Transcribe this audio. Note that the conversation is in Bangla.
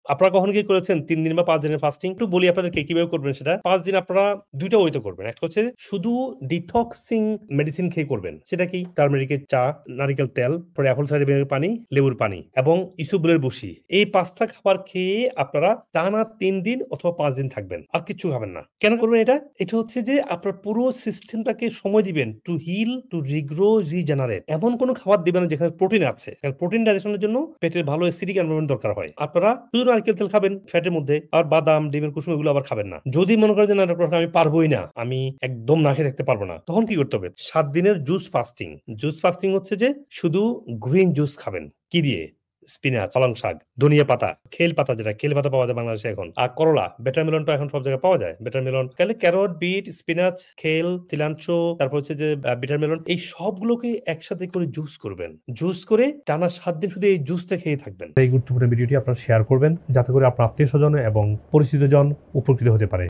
আপনারা কখনো কি করেছেন ৩ দিন বা ৫ দিনের ফাস্টিং? একটু বলি আপনাদেরকে কিভাবে করবেন সেটা। ৫ দিন আপনারা ২ টা ওয়েতে করবেন। একটা হচ্ছে শুধু ডিটক্সিং মেডিসিন খেয়ে করবেন। সেটা কি? টারমেরিকের চা, নারিকেল তেল, পরে অ্যাপল সাইডার ভিনেগারের পানি, লেবুর পানি এবং ইসবগুলের বসি। এই ৫ টা খাবার খেয়ে আপনারা টানা ৩ দিন অথবা ৫ দিন থাকবেন। আর কিচ্ছু খাবেন না। কেন করবেন এটা? এটা হচ্ছে যে আপনার পুরো সিস্টেমটাকে সময় দিবেন to heal, to regrow, regenerate. এমন কোন খাবার দিবেন না যেখানে প্রোটিন আছে। কারণ প্রোটিন ডাইজেশনের জন্য পেটের ভালো অ্যাসিডিক এনভায়রনমেন্ট দরকার হয়। আপনারা শুধু নারকেল তেল খাবেন ফ্যাটের মধ্যে, আর বাদাম, ডিমের কুসুম এগুলো আবার খাবেন না। যদি মনে করেন যে না ডক্টর আমি পারবোই না, আমি একদম না খেয়ে থাকতে পারবো না, তখন কি করতে হবে? ৭ দিনের জুস ফাস্টিং। জুস ফাস্টিং হচ্ছে যে শুধু গ্রিন জুস খাবেন। কি দিয়ে? স্পিনাচ, পালং শাক, ধনিয়া পাতা, খেল পাতা, যেটা খেল পাতা পাওয়া যায় বাংলাদেশে এখন, আর করলা, বেটারমেলনটা এখন সব জায়গায় পাওয়া যায়। বেটারমেলন, তাহলে ক্যারট, বিট, স্পিনাচ, খেল, সিলান্ট্রো, তারপর হচ্ছে যে বিটারমেলন, এই সবগুলোকে একসাথে করে জুস করবেন। জুস করে টানা ৭ দিন শুধু এই জুসটা খেয়ে থাকবেন। এই গুরুত্বপূর্ণ ভিডিওটি আপনারা শেয়ার করবেন যাতে করে আপনার আত্মীয় স্বজন এবং পরিচিতজন উপকৃত হতে পারে।